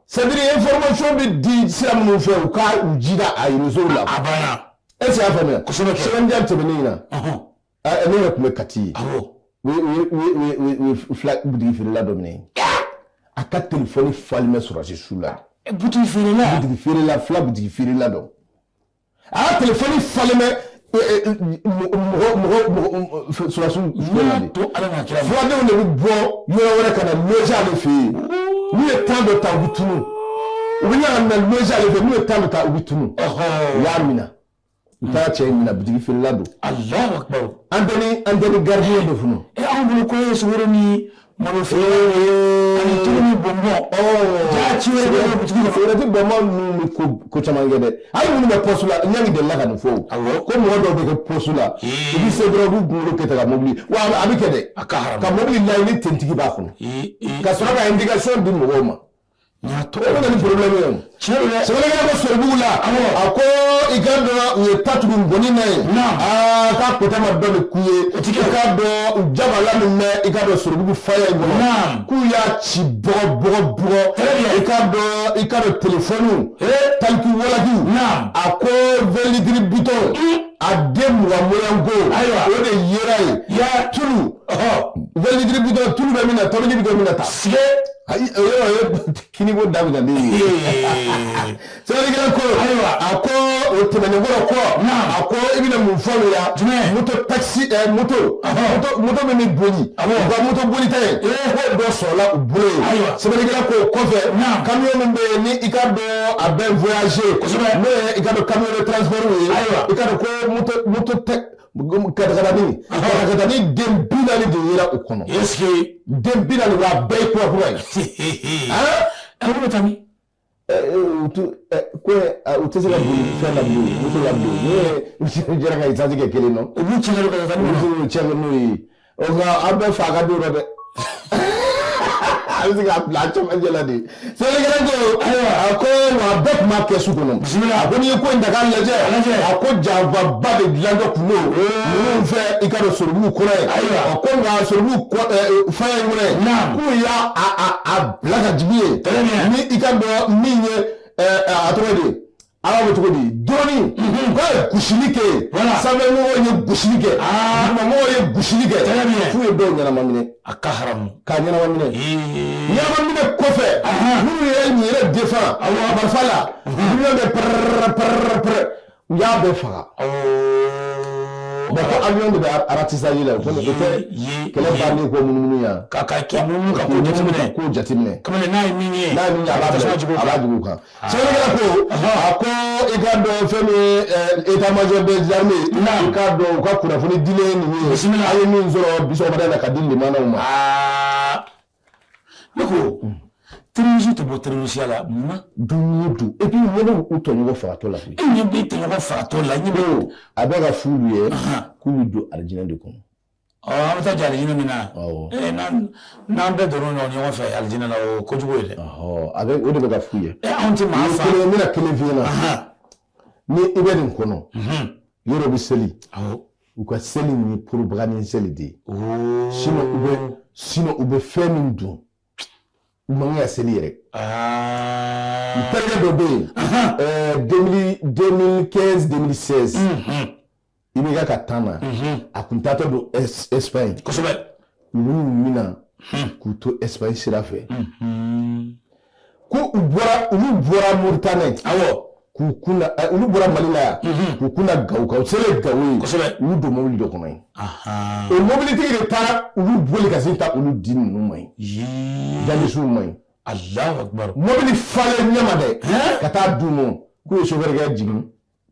A: c'est-à-dire information bɛ di sira minnu fɛ u ka u jida a réseau la
B: a banna
A: est-ce que y'a faamuya sɛbɛnniya tɛmɛnen in na ne yɛrɛ tun bɛ Kati ye u ye fila butigi feerela dɔ minɛ a ka telefɔni falen bɛ surasi su la
B: butigi feerela
A: fila butigi feerela dɔ a ka telefɔni falen bɛ mɔgɔ surasiw fuladenw de bɛ bɔ yɔrɔ wɛrɛ ka na loger ale fɛ yen n'u ye temps dɔ ta u bɛ tunu u bɛ ɲaga na loger ale fɛ n'u ye temps dɔ ta u bɛ tunu u y'a minɛ u taara cɛ in minɛ butigi feerela don
B: Allahu Akbar
A: an tɛ ni gardien dɔ funu
B: anw bolo ko ye sukoro ni malo feere ani tulu ni bonbon jaa ci wɛrɛ bɛ butigi la
A: sigɛrɛti bɔnbɔn ninnu bɛ ko caman kɛ dɛ hali minnu bɛ poste la ɲangi delila ka nin fɔ ko mɔgɔ dɔw bɛ kɛ poste la u bɛ se dɔrɔn u b'u kunkolo kɛ ta ka mobili wa a bɛ kɛ dɛ ka mobili layi ni tentigi b'a kɔnɔ ka sɔrɔ ka indication di mɔgɔw ma o bɛ na ni problème ye sɛbɛnnikɛla ko Sorbugu la a ko i ka dɔn u ye ta tugu ngɔni na ye k'a kota ma dɔ de k'u ye i ka dɔn jabala min bɛ i ka dɔn Sorbugu faya in kɔnɔ k'u y'a ci bɔgɔ i ka dɔn téléphone tanki walakiw a ko 20 litres bidon a den 20 moyanko o de yera ye tulu 20 litres bidon tulu bɛ min na tɔrɔji bɛ kɛ min na ta ayi kini ko daminɛ ne ye sɛbɛnnikɛla ko a ko o tɛmɛnen kɔrɔ ko a ko i bɛna mun fɔ o la moto taxi moto min bɛ boli u ka moto boli ta ye ko dɔ sɔrɔla u bolo ye sɛbɛnnikɛla ko kɔfɛ camion min bɛ yen ni i ka dɔn a bɛ voyager n'o ye i ka dɔn camion de transport ye i ka dɔn ko moto katakatani den 40 de yera o kɔnɔ den 40 wa bɛɛ ye kurakura ye
B: ɛɛ bɛ taa min
A: u tɛ se ka boli fɛn la bilen moto la bilen ne jɛra ka essence kɛ kelen nɔ
B: u b'u cɛ ka taa
A: n'u cɛ n'o ye nka an bɛɛ fa ka don dɛ a bɛ se k'a bila a cɛmancɛ la de sɛbɛnnikɛla ko a ko wa bɛɛ tun b'a kɛ su kɔnɔ a ko n'i ye ko in ta k'a lajɛ a ko janfaba de dilan dɔ kun don ninnu fɛ i ka dɔn Sorbugu kɔnɔ ye a ko nka Sorbugu faya in kɔnɔ ye k'u y'a bila ka jigin ye ni i ka dɔn min ye a tɔgɔ de ala bɛ cogo di dɔɔni u ka ye gosili kɛ sanfɛmɔgɔw ye gosili kɛ dugumamɔgɔw ye gosili kɛ f'u ye dɔw ɲɛnama minɛ
B: a ka haramu
A: k'a ɲɛnama minɛ ɲɛnama minɛ kɔfɛ n'u ye nin yɛrɛ défend marifa la avion bɛ pɛrɛrɛrɛ u y'a bɛɛ faga ko avion de bɛ ratissage la o tɛ kɛlɛ bannen ko munumunu yan
B: ka munumunu ka ko
A: jateminɛ
B: kamalen n'a ye min ye
A: a b'a jugu kan sɛbɛnnikɛla ko a ko i ka dɔn fɛn min état major des armées i ka dɔn u ka kunnafoni dilen nin ye a ye min sɔrɔ bi sɔgɔmada in na ka di limanaw ma
B: ne ko terrorisme tɛ bɔ terrorisiya la munna
A: don o don et puis ɲɛ bɛ u tɔɲɔgɔn fagatɔ la
B: e ɲɛ bɛ tɔɲɔgɔn fagatɔ la ɲɛ bɛ
A: a bɛ ka f'u ye k'u bɛ don alijinɛ de kɔnɔ
B: an bɛ taa jɛ alijinɛ min na n'an bɛɛ donna ɲɔgɔn fɛ alijinɛ la o kojugu ye dɛ
A: a bɛ o de bɛ ka f'u ye
B: anw tɛ maa fa
A: n bɛna kelen f'i ɲɛna ni i bɛ nin kɔnɔ yɔrɔ bɛ seli u ka seli ni propagande seli de ye sinon u bɛ fɛn min dun u man ka seli yɛrɛ terikɛ dɔ bɛ yen 2015-2016 i bɛ ka temps na a kun taatɔ don Espagne
B: kosɛbɛ
A: olu mina k'u to Espagne sira fɛ ko olu bɔra Mauritanie
B: awɔ
A: k'u kunna olu bɔra Mali la yan k'u kunna Gawo kan sele Gawo ye
B: kosɛbɛ
A: olu don mobili dɔ kɔnɔ ye o mobilitigi de taara olu boli ka se ta olu di ninnu ma ye jandisiw ma ye
B: Allahu Akbar
A: mobili falen ɲɛma dɛ ka taa d'u ma k'u ye chauffeur jigin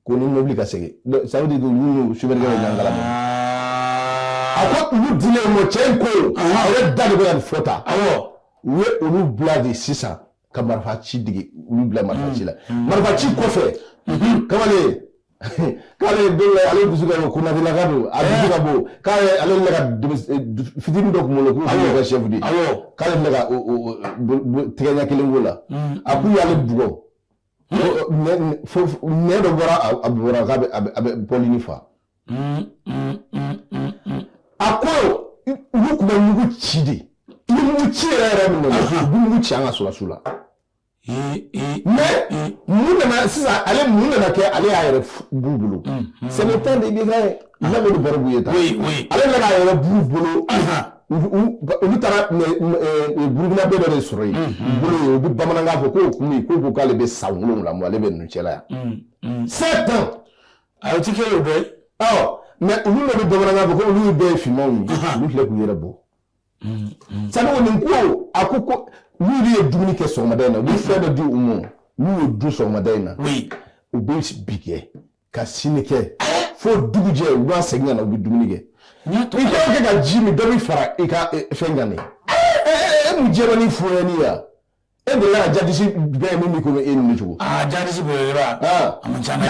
A: ko ni mobili ka segin ça veut dire que olu chauffeur bɛ ɲan kalama a ko olu dilen mo cɛ in ko a yɛrɛ da de bɛ ka nin fɔ tan u ye olu bila de sisan ka marifa ci digi olu bila marifa ci la marifa ci kɔfɛ kamalen k'ale don ale dusu ka bon Konatelaka don a dusu ka bon k'ale ale le ka fitinin dɔ kun bolo k'u bɛ ka chef de k'ale le ka tɛgɛ ɲɛ kelen k'o la a k'u y'ale bugɔ nɛ dɔ bɔra a bɔra k'a bɛ Pɔlini fa a ko olu tun bɛ mugu ci de ni mugu ci yɛrɛ min na u bɛ mugu ci an ka sɔrɔsiw la mais mun nana sisan ale mun nana kɛ ale y'a yɛrɛ b'u bolo c'est le temps de Ibeka lamɛn baro b'u ye tan ale nana k'a yɛrɛ b'u bolo olu taara Burukina bɛɛ dɔ de sɔrɔ yen bolo ye u bɛ bamanankan fɔ k'o kun ye k'o k'ale bɛ san 7 bɔ ale bɛ ninnu cɛla yan 7 ans
B: a ti kɛ o bɛɛ
A: mais olu de bɛ bamanankan fɔ ko olu bɛɛ ye finmanw ye olu filɛ k'u yɛrɛ bɔ sani nin ko a ko ko n'olu ye dumuni kɛ sɔgɔmada in na u bɛ fɛn dɔ di u ma n'u y'o dun sɔgɔmada in na u bɛ bi kɛ ka sini kɛ fo dugujɛ u b'a segin ka na u bɛ dumuni kɛ i k'o kɛ ka ji min dɔ bɛ fara i ka fɛn kan de e mun jɛma ni fɔyɛni ya e de la jadisi bɛɛ min bɛ komi e ninnu cogo
B: jadisi belebeleba a man ca dɛ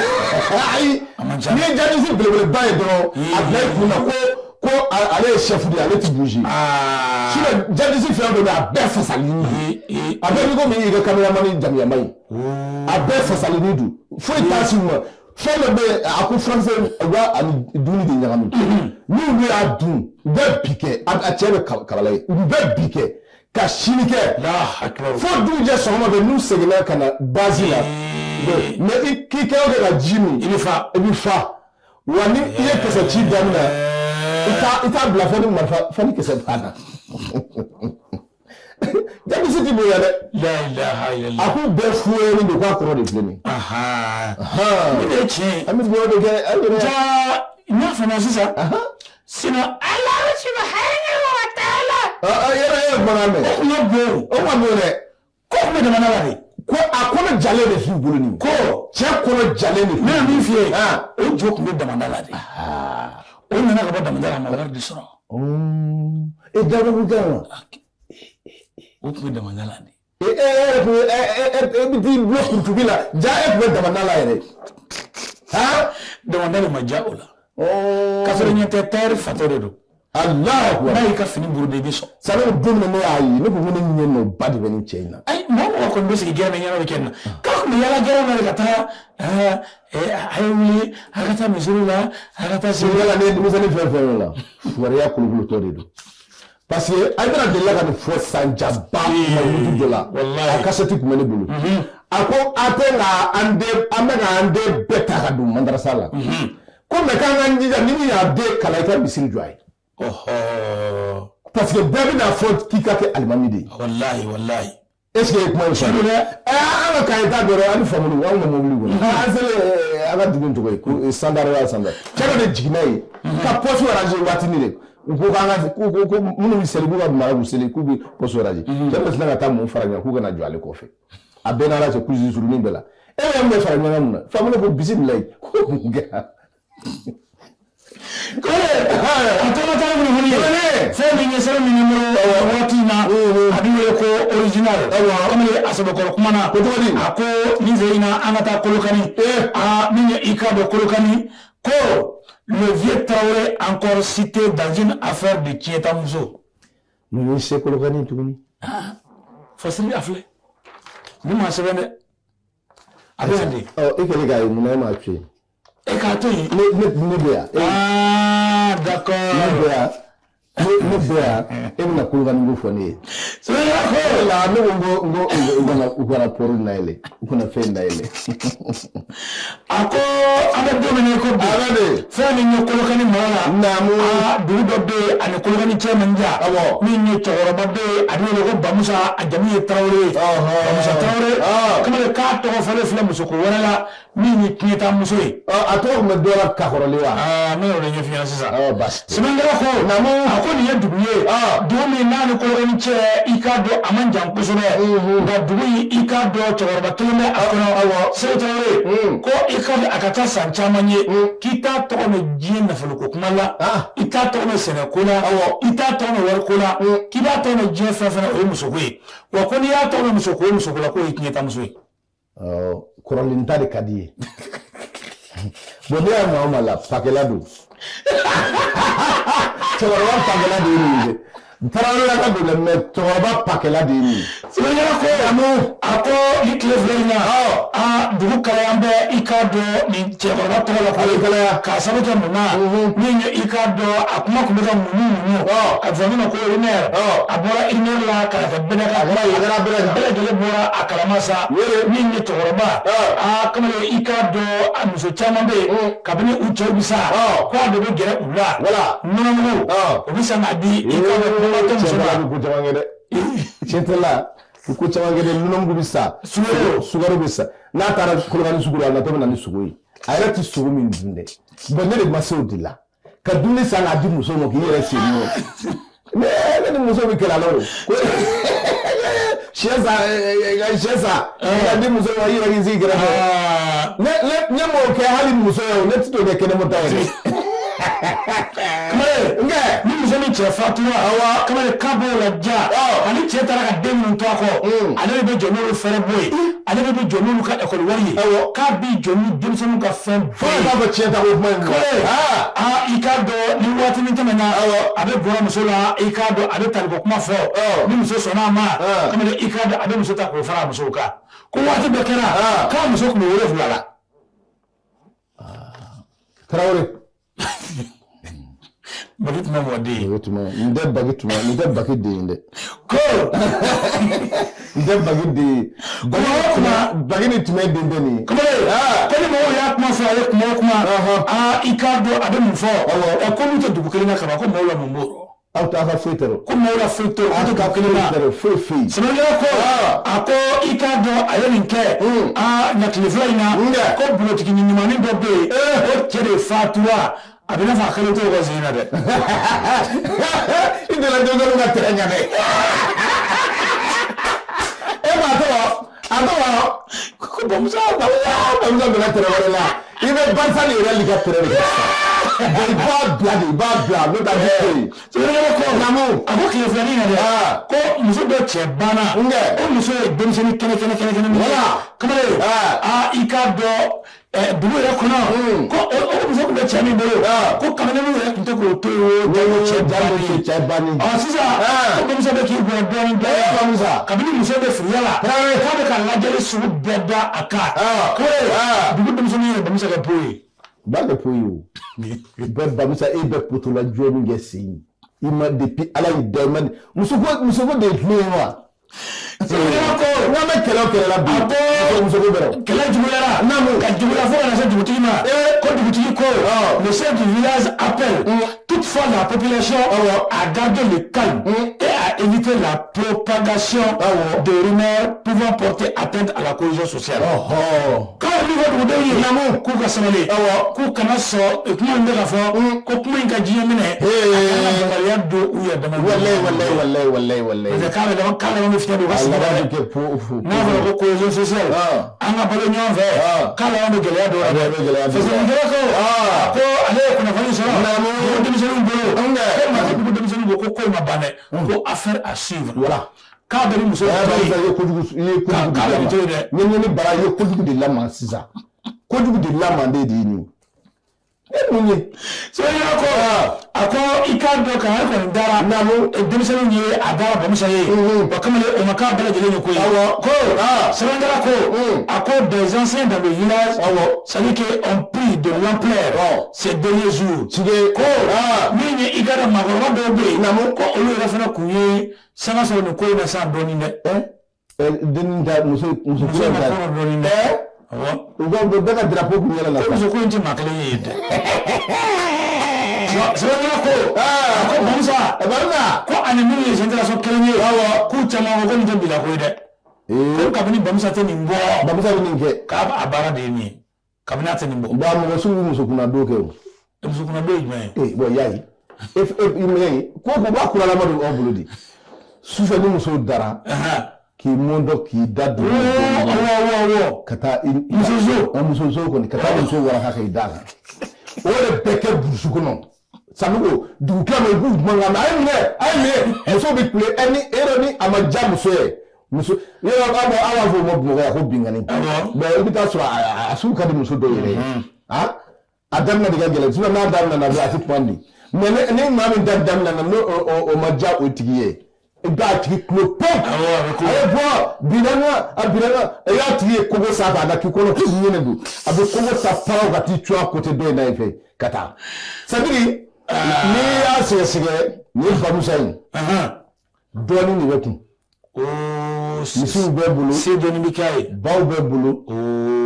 A: ayi n'i ye jadisi belebeleba ye dɔrɔn a bila i kunna ko ale ye chef de ale ti bouger sinon jadisi fɛn dɔ bɛ a bɛɛ fasalini a bɛɛ bɛ komi i ka caméraman jamiyama ye a bɛɛ fasalini don foyi t'a si ma fɛn dɔ bɛ a ko français u b'a ani dumuni de ɲagami n'olu y'a dun u bɛ bi kɛ a cɛ bɛ kabala ye u bɛ bi kɛ ka sini kɛ fo dugujɛ sɔgɔma fɛ n'u seginna ka na base la mais k'i kɛ o kɛ ka ji min i bɛ fa wa ni i ye kisɛ ci daminɛ i t'a bila fɛn ni marifa fɛn ni kisɛ banna jadisi ti bonya dɛ a k'u bɛɛ fuyɛni de k'a kɔrɔ de filɛ nin
B: ne ye tiɲɛ
A: an bɛ dugawu de kɛ
B: n y'a faamuya sisan sinon Alahu subhanahu wa ta'ala
A: yɛrɛ kumana mɛn
B: o ma bon
A: o ma bon dɛ
B: ko tun bɛ jamana la de
A: ko a kɔnɔ jalen de f'u bolo nin ko cɛ kɔnɔ jalen de
B: ne ye min f'i ye o jo tun bɛ damanda la de o nana ka bɔ damanda la a ma wari de sɔrɔ
A: e dababu kɛ wa
B: o tun bɛ damanda la de
A: e bɛ t'i bɔ kurutubi la ja e tun bɛ damanda la yɛrɛ
B: damanda de ma ja o la k'a sɔrɔ ɲɛ tɛ tailleur fatɔ de don n'a y'i ka fini buru de i bɛ sɔn
A: sani don min ne y'a ye ne ko ne ɲɛ nɔ ba de bɛ nin cɛ in na
B: ayi mɔgɔ kɔni bɛ sigi gɛrɛn ɲɛna bɛ kɛ nin na k'a tun bɛ yaala gɛrɛn na de ka taa a ye wuli a ka taa misiri la a ka taa sigi
A: yala ne ye denmisɛnnin fɛn fɛn la wariya kolokolotɔ de don parce que a bɛna delila ka nin fɔ sanjaba mamudu dɔ la a kasɛti tun bɛ ne bolo a ko a tɛ nka an bɛ ka an den bɛɛ ta ka don madarasa la ko mɛ k'an ka jija ni min y'a den kalan i ka misiri jɔ a ye parce que bɛɛ bɛna fɔ k'i ka kɛ alimami de ye
B: walayi
A: est ce que kuma in faamu dɛ an ka kaye t'a dɔrɔn ani famulu an ka mobili kɔnɔ an selen an ka dugu in tɔgɔ ye ko sandari wa sandari cɛ dɔ de jiginna yen ka poste ranger waatini de u ko k'an ka ko minnu bɛ seli k'u ka mara b'u seli k'u bɛ poste ranger cɛ bɛ tila ka taa mun fara ɲɔgɔn k'u kana jɔ ale kɔfɛ a bɛɛ n'ala cɛ kurusi surunin bɛɛ la e yɛrɛ min bɛ fara ɲɔgɔn mun na famulu ko bisimilayi ko mun kɛra
B: a tɔgɔ taa minnu ye fɛn min ye sɛbɛn min ye waati in na a bɛ wele ko original komi a sɛbɛkɔrɔ kuma na a ko nin fɛ in na an ka taa Kolokani min ye i k'a dɔn Kolokani ko le vieux Traoré encore cité dans une affaire de Tiɲɛtamuso.
A: mun ye se Kolokani tuguni
B: fasiri a filɛ ni maa sɛbɛn dɛ a bɛ yan de
A: e kɛlen k'a ye munna e m'a tuye
B: e k'a to yen
A: ne bɛ yan
B: d'accord
A: ne bɛ yan ne bɛɛ e bɛna Kolokani ko fɔ ne ye la ne ko u kana poro dayɛlɛ u kana fɛn dayɛlɛ
B: a ko an bɛ don min ko bi fɛn min ye Kolokani mara la dugu dɔ bɛ yen ani Kolokani cɛ man jan min ye cɛkɔrɔba bɛ yen a tɔgɔ ko Bamusa a jamu ye Tarawele Bamusa Tarawele kamalen k'a tɔgɔ fɔlen filɛ musoko wɛrɛ la min ye Kiɲɛta muso ye
A: a tɔgɔ tun bɛ dɔ la Kakɔrɔli wa
B: ne y'o de ɲɛf'i ɲɛna sisan sɛbɛnkɛla ko a ko nin ye dugu ye dugu min n'a ni Kolokani cɛ i k'a dɔn a man jan kosɛbɛ nka dugu in i k'a dɔn cɛkɔrɔba kelen bɛ a kɔnɔ Seku Tarawele ko i ka a ka taa san caman ye k'i t'a tɔgɔ mɛn diɲɛ nafoloko kuma la i t'a tɔgɔ mɛn sɛnɛko la i t'a tɔgɔ mɛn wariko la k'i b'a tɔgɔ mɛn diɲɛ fɛn fɛn o ye musoko ye wa ko n'i y'a tɔgɔ mɛn musoko ye musoko la k'o ye Kiɲɛta muso ye
A: kɔrɔlen ta de ka di ye bon ne y'a mɛn aw ma la pakɛla don cɛkɔrɔba pakɛla de ye nin ye Tarawele ka don dɛ mais cɛkɔrɔba pakɛla de ye nin ye
B: sɛbɛnkɛla ko a ko ni tile filɛ in na dugu kalaya bɛ i k'a dɔn nin cɛkɔrɔba tɔgɔ la ko kalaya k'a sababu kɛ mun na min ye i k'a dɔn a kuma tun bɛ ka munu a fɔ min ma ko Rimɛr a bɔra Rimɛr la ka kɛ bɛɛ lajɛlen bɔra a kalama sa min ye cɛkɔrɔba kamalen i k'a dɔn a muso caman bɛ yen kabini u cɛw bi sa k'a de bɛ gɛrɛ u la nɔnɔmugu o bɛ san k'a di i k'a dɔn
A: tiɲɛ tɛ la ko caman kɛ dɛ nɔnɔmugu bɛ sa sukaro bɛ sa n'a taara Kolokani sugu la a natɔ bɛ na ni sogo ye a yɛrɛ tɛ sogo min dun dɛ bon ne de ma se o de la ka dumuni san k'a di muso ma k'i yɛrɛ sen nɔ ne ni muso bɛ kɛlɛ la o sɛ sa ka di muso ma i yɛrɛ k'i sigi kɛrɛfɛ ne m'o kɛ hali muso ye o ne tɛ t'o kɛ kɛnɛmata yɛrɛ
B: kamalen ni muso min cɛ fatura kamalen k'a b'o la ja ani cɛ taara ka den minnu to a kɔ ale de bɛ jɔ n'olu fɛrɛ bɔ ye ale de bɛ jɔ n'olu ka ekɔli wari ye k'a b'i jɔ ni denmisɛnninw ka fɛn bɛɛ ye
A: k'a fɔ cɛ ta ko kuma in
B: i k'a dɔn ni waati min tɛmɛna a bɛ bɔra muso la i k'a dɔn a bɛ taliko kuma fɔ ni muso sɔnna a ma kamalen i k'a dɔn a bɛ muso ta k'o fara a musow kan ko waati dɔ kɛra k'a muso tun bɛ wolonwula la
A: Tarawele
B: bagi tuma mɔden
A: nin tɛ bagi den ye dɛ ko nin tɛ bagi den ye bagi ni tuma den tɛ nin ye
B: ko ni mɔgɔw y'a kuma fɔ a ye kuma o kuma i k'a dɔn a bɛ mun fɔ ko n'u tɛ dugu kelen na kaban ko maaw la mun b'o
A: aw t'a ka foyi tɛ
B: ko maaw la foyi tɛ aw tɛ dugu kelen na
A: foyi
B: sɛbɛnkɛla ko a ko i k'a dɔn a ye nin kɛ na tile fila in na ko bulotigi ɲumanin dɔ bɛ yen o cɛ de fatura a bɛ n'a fɔ a kelen t'o ka sen na dɛ
A: i deli denmisɛnninw ka tɛrɛ ɲa dɛ e m'a tɔgɔ ko Bamusa bɛna tɛrɛ wɛrɛ la i bɛ Barisa de yɛrɛ ka tɛrɛ de kɛ sisan i b'a bila n'o tɛ
B: sɛbɛnkɛla ko a ko tile filanin na dɛ ko muso dɔ cɛ banna o muso ye denmisɛnnin kɛnɛ kamalen i k'a dɔn dugu yɛrɛ kɔnɔ ko o muso tun bɛ cɛ min bolo ko kamalenin yɛrɛ tun tɛ k'o to yen cɛ banni sisan ko Bamusa bɛ k'i bɔ dɔɔnin kabini muso bɛ firiya la k'a bɛ ka lajɛli sugu bɛɛ da a kan dugu denmisɛnnin yɛrɛ Bamusa kɛ po ye
A: b'a kɛ po ye o bɛɛ Bamusa e bɛ potola jɔ min kɛ sen i ma depuis Ala y'i da i ma muso ko de ye filen ye wa n'an bɛ kɛlɛ la bi
B: kɛlɛ juguyara ka juguya fo ka na se dugutigi ma ko dugutigi ko le chef du village appelle toutefois la population à garder le calme et à éviter la propagation de rumeurs pouvant porter atteinte à la cohésion sociale. Quand on dit que dugudenw ye k'u ka sabali k'u kana sɔn kuma in bɛ ka fɔ ko kuma in ka diɲɛ minɛ a kana bɛnbaliya don u yɛrɛ dama parce que k'ale bɛ fiɲɛ don u ka sigida dɛ n'a fɔra ko cohésion sociale an ka balo ɲɔgɔn fɛ k'ale bɛ gɛlɛya dɔw la dɛ parce que nin kɛra ko ale ye kunnafoni sɔrɔ dugu denmisɛnninw bolo ko maa tɛ dugu denmisɛnninw ko ko in ma ban dɛ ko affaire à suivre k'a bɛ ni muso
A: bara i ye kojugu de lama sisan kojugu de lamanden de ye nin munye
B: so ya ko ako ikado ka har ko dara na mu dimsanu ni adara ba musaye ba kamale o maka bala jele ko ko sarandara ko ako des anciens dans le village ça dit que on prie de l'ampleur ces derniers jours
A: tige
B: ko ni igara magoro do be na mu ko olu rafana kuye sama so no ko na sa doni ne
A: den da muso da
B: doni ne
A: ugo daga drapeau ku yala la
B: ko ko nti makale yede so ko bonsa ko anemi ye jendra so kelni ku chama ko nti bila ko de ko kabini bonsa te ni ngo
A: bonsa ni nke
B: ka abara de ni kabina te ni ngo
A: ba mo so muso kuna do ke
B: muso kuna do ime
A: bo yayi if ime ko ba kula la madu obuludi sufa ni muso dara ki mondo ki dadu kata musozo ko ni kata muso wara haka idala ole peke busu kono sanugo du klame bu manga ay me muso bi play any eroni ama jamuso e muso yo aba vo mo bo ko bingani ba ibita so asu ka di muso do yere ha adam na diga gele suna na adam na na ati pandi me ne ma mi dam na no o maja o tigiye ba ti klo pop ay bo binana ya ti ko go sa ba ki ko no ni ne du abe ko go sa pa ga ti tu a côté do na ife kata sabiri ni ya sege ni ba musayin doni ni wetu misu be bulu
B: se doni mikai
A: baw be bulu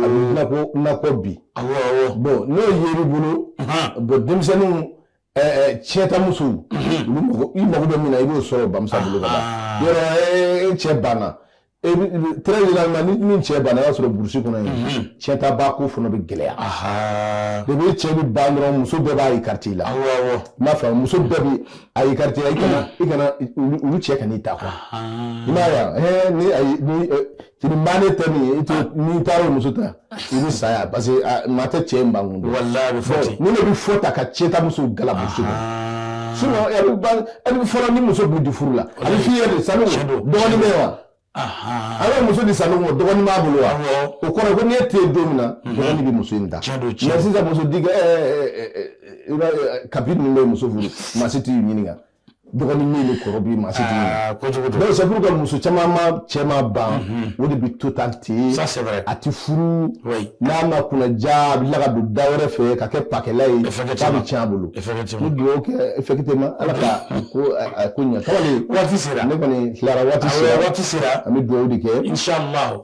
A: abi na ko bi bo no yeri bulu bo demsenu cheta musu imago be mina ibo so bamsa bulu kada yoro chebana très généralement ni chebana ya so bursi kuna cheta ba ko fono be gelea de be chebi bandro musu be ba yi quartier la ma fa musu be bi ay quartier ikana ulu cheka ni ta ko imaya ni ay ni mane tani ito ni taro musu ta ini saya parce que mata chemba ngundo
B: wallahi foti
A: ni ne bi fota ka cheta musu gala bursi sino ya ba ani fora ni musu bi furula ani fiye de sanu do ni mewa ala muso di salongo dogoni ma bulu wa o ko ko ne te domina dogoni bi muso inda merci za muso diga kapit ni muso furu ma siti yininga dogoni mi ko robi ma siti donc c'est pour que muso chama ba wodi bi totality
B: ça c'est vrai
A: ati furu na ma kuna ja bilaga du dawre fe ka ke pakelai ka bi chambulo effectivement ala ka ko nya tawali
B: wati sira
A: ne ko ni clara wati sira ami do wudi ke
B: inshallah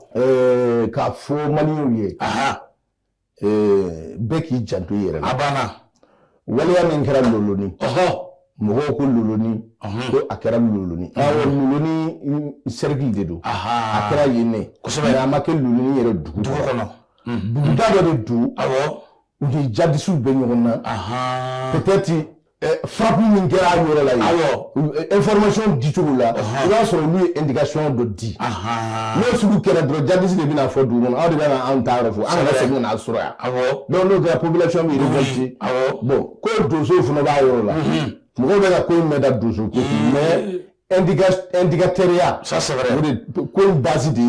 A: ka fo mani ye beki jantu yere
B: abana
A: wali ya min kera loloni mogo ko loloni ko akera loloni awo loloni cercle de do akera yene na make loloni yere dugu
B: kono
A: dugu da do du udi jadisu be nyona peut-être frappe min kera yoro la information di to la il sur lui indication de di no sugu kera do jadisu de bina fo du non awde bana an taaro fo an la se na sura donc no la population mi révolté bon ko dozo fo no ba yoro la mo be la ko me da dozo ko mais indicateur ya
B: ça c'est vrai
A: ko base de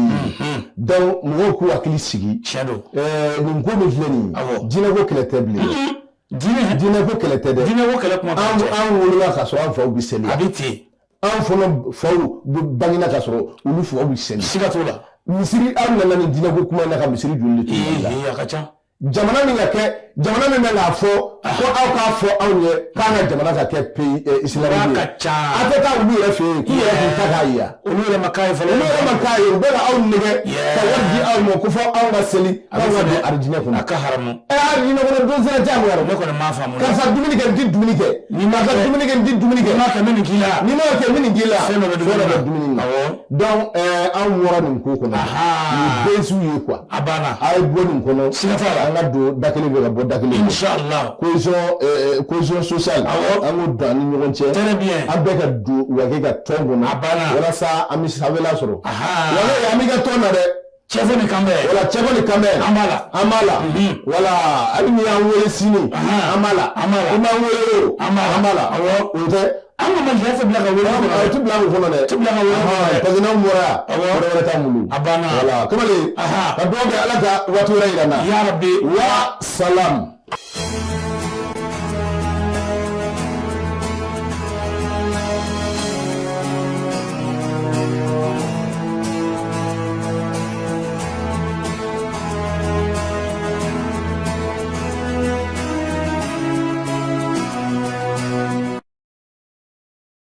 A: donc mo ko akili sigi ni ko me jeni dina ko kele table dina ko kele table
B: dina ko kele kuma
A: an wulula ka so an fa bi seli
B: abiti
A: an fono faw bangina ka so ulu fo bi seli
B: siga tola
A: misiri an nana ni dina ko kuma na ka misiri julli to
B: ya kacha
A: jamana min na la fo ko aw ka fo aw ye kana jamana ka ke pays islamique atata ulu re fe ki ye ta ka ya
B: ulu re makai fa
A: ulu re makai be la aw nige ka wardi aw mo ko fo aw ba seli aw wadi arjina ko
B: aka haramu
A: arjina ko do zera jamu yaro
B: ne ko ma famu
A: ka sa dumini ke di dumini ke ni ma ka dumini ke di dumini ke
B: ma ka mini gila
A: ni ma ke mini gila
B: se no do
A: dumini donc aw wora nin ko ko na ni besu ye quoi
B: abana
A: ay boni ko no
B: sinata
A: anga do dakele be bo dakele
B: inshallah
A: cohésion sociale amu dan ni ñogon ci
B: très bien
A: abeka do wage ga tongo na wala sa ami savela soro wala ya mi ga tona de
B: chefo ni kambe
A: amala wala abi ya wole sini amala kuma wole amala ote
B: amma man jafa blaga wole
A: tu blaga fono ne parce que na mura wala ta mulu wala kuma le ka doge ala ga watu raina
B: ya rabbi
A: wa salam